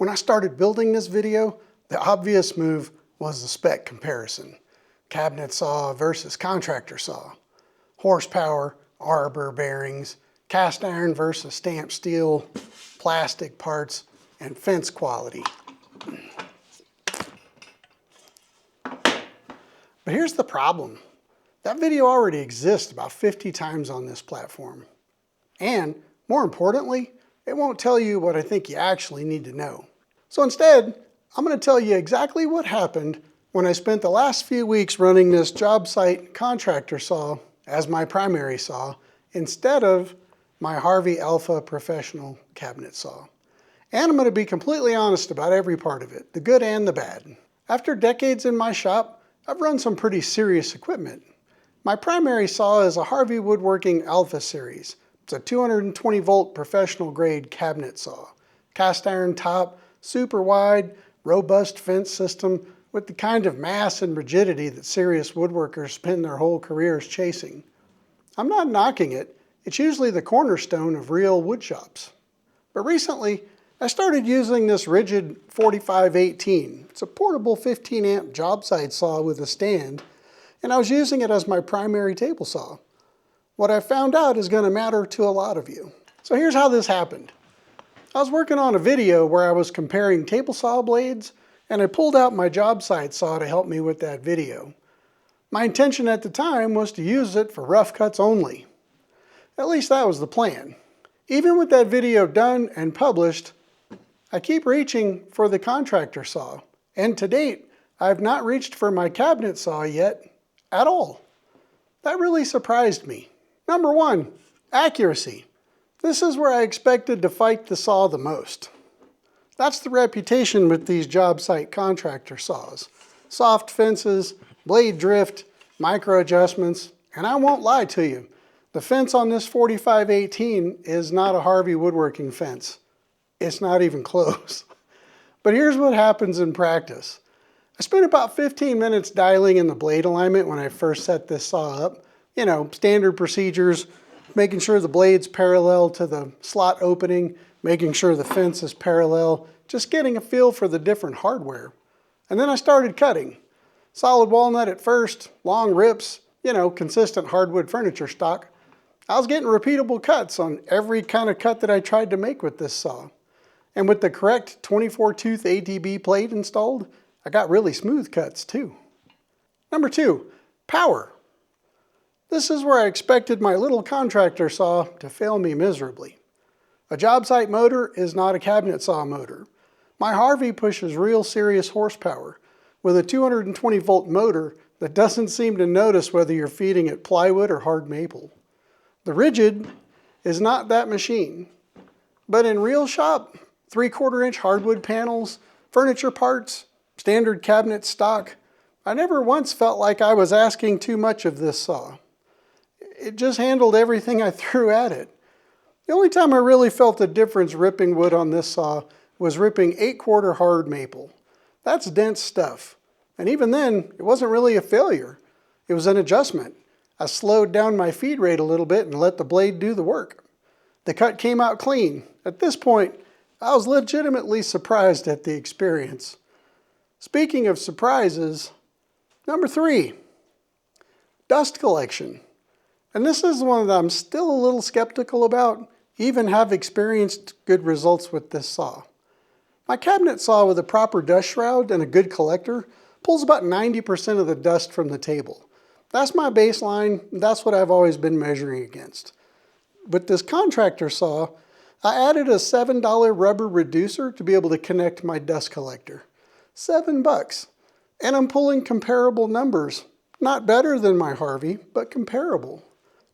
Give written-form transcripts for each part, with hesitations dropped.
When I started building this video, the obvious move was the spec comparison. Cabinet saw versus contractor saw. Horsepower, arbor bearings, cast iron versus stamped steel, plastic parts, and fence quality. But here's the problem. That video already exists about 50 times on this platform. And, more importantly, it won't tell you what I think you actually need to know. So instead, I'm going to tell you exactly what happened when I spent the last few weeks running this Jobsite contractor saw as my primary saw instead of my Harvey Alpha professional cabinet saw. And I'm going to be completely honest about every part of it, the good and the bad. After decades in my shop, I've run some pretty serious equipment. My primary saw is a Harvey Woodworking Alpha Series. It's a 220 volt professional grade cabinet saw. Cast iron top, super wide, robust fence system with the kind of mass and rigidity that serious woodworkers spend their whole careers chasing. I'm not knocking it. It's usually the cornerstone of real wood shops. But recently, I started using this RIDGID R4518. It's a portable 15 amp job site saw with a stand, and I was using it as my primary table saw. What I found out is going to matter to a lot of you. So here's how this happened. I was working on a video where I was comparing table saw blades, and I pulled out my job site saw to help me with that video. My intention at the time was to use it for rough cuts only. At least that was the plan. Even with that video done and published, I keep reaching for the contractor saw, and to date, I have not reached for my cabinet saw yet at all. That really surprised me. Number one, accuracy. This is where I expected to fight the saw the most. That's the reputation with these job site contractor saws. Soft fences, blade drift, micro adjustments, and I won't lie to you, the fence on this 4518 is not a Harvey Woodworking fence. It's not even close. But here's what happens in practice. I spent about 15 minutes dialing in the blade alignment when I first set this saw up. You know, standard procedures, making sure the blade's parallel to the slot opening, making sure the fence is parallel, just getting a feel for the different hardware. And then I started cutting. Solid walnut at first, long rips, you know, consistent hardwood furniture stock. I was getting repeatable cuts on every kind of cut that I tried to make with this saw. And with the correct 24 tooth ATB plate installed, I got really smooth cuts too. Number two, power. This is where I expected my little contractor saw to fail me miserably. A job site motor is not a cabinet saw motor. My Harvey pushes real serious horsepower with a 220 volt motor that doesn't seem to notice whether you're feeding it plywood or hard maple. The RIDGID is not that machine. But in real shop, 3/4 inch hardwood panels, furniture parts, standard cabinet stock, I never once felt like I was asking too much of this saw. It just handled everything I threw at it. The only time I really felt a difference ripping wood on this saw was ripping 8/4 hard maple. That's dense stuff. And even then, it wasn't really a failure. It was an adjustment. I slowed down my feed rate a little bit and let the blade do the work. The cut came out clean. At this point, I was legitimately surprised at the experience. Speaking of surprises, number three, dust collection. And this is one that I'm still a little skeptical about, even have experienced good results with this saw. My cabinet saw with a proper dust shroud and a good collector pulls about 90% of the dust from the table. That's my baseline, that's what I've always been measuring against. With this contractor saw, I added a $7 rubber reducer to be able to connect my dust collector. $7. And I'm pulling comparable numbers. Not better than my Harvey, but comparable.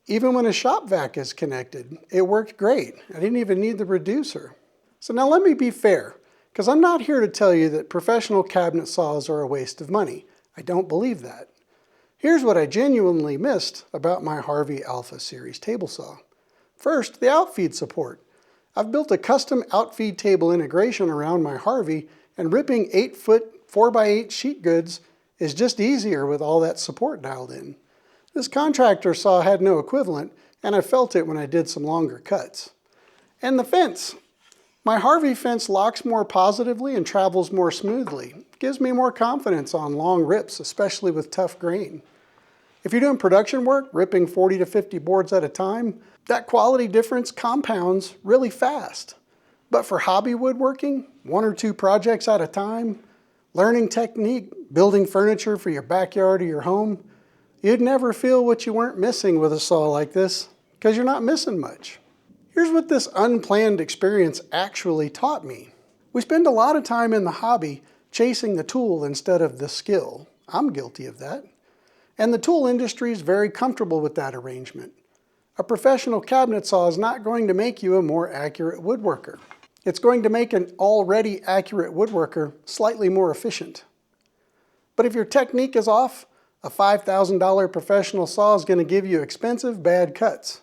Even when a shop vac is connected, it worked great. I didn't even need the reducer. So now let me be fair, because I'm not here to tell you that professional cabinet saws are a waste of money. I don't believe that. Here's what I genuinely missed about my Harvey Alpha Series table saw. First, the outfeed support. I've built a custom outfeed table integration around my Harvey, and ripping 8-foot 4x8 sheet goods is just easier with all that support dialed in. This contractor saw had no equivalent, and I felt it when I did some longer cuts. And the fence. My Harvey fence locks more positively and travels more smoothly. It gives me more confidence on long rips, especially with tough grain. If you're doing production work, ripping 40 to 50 boards at a time, that quality difference compounds really fast. But for hobby woodworking, 1 or 2 projects at a time, learning technique, building furniture for your backyard or your home, you'd never feel what you weren't missing with a saw like this, because you're not missing much. Here's what this unplanned experience actually taught me. We spend a lot of time in the hobby chasing the tool instead of the skill. I'm guilty of that. And the tool industry is very comfortable with that arrangement. A professional cabinet saw is not going to make you a more accurate woodworker. It's going to make an already accurate woodworker slightly more efficient. But if your technique is off, a $5,000 professional saw is going to give you expensive, bad cuts.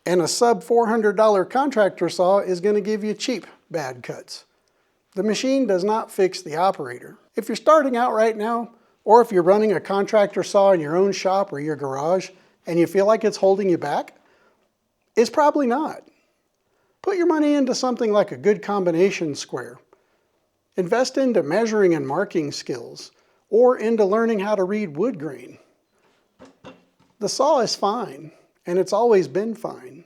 And a sub $400 contractor saw is going to give you cheap, bad cuts. The machine does not fix the operator. If you're starting out right now, or if you're running a contractor saw in your own shop or your garage, and you feel like it's holding you back, it's probably not. Put your money into something like a good combination square. Invest into measuring and marking skills, or into learning how to read wood grain. The saw is fine, and it's always been fine.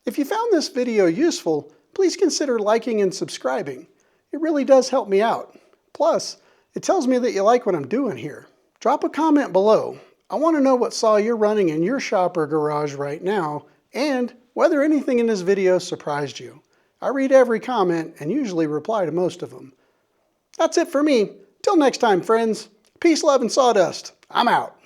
If you found this video useful, please consider liking and subscribing. It really does help me out. Plus, it tells me that you like what I'm doing here. Drop a comment below. I want to know what saw you're running in your shop or garage right now, and whether anything in this video surprised you. I read every comment and usually reply to most of them. That's it for me. Till next time, friends. Peace, love, and sawdust. I'm out.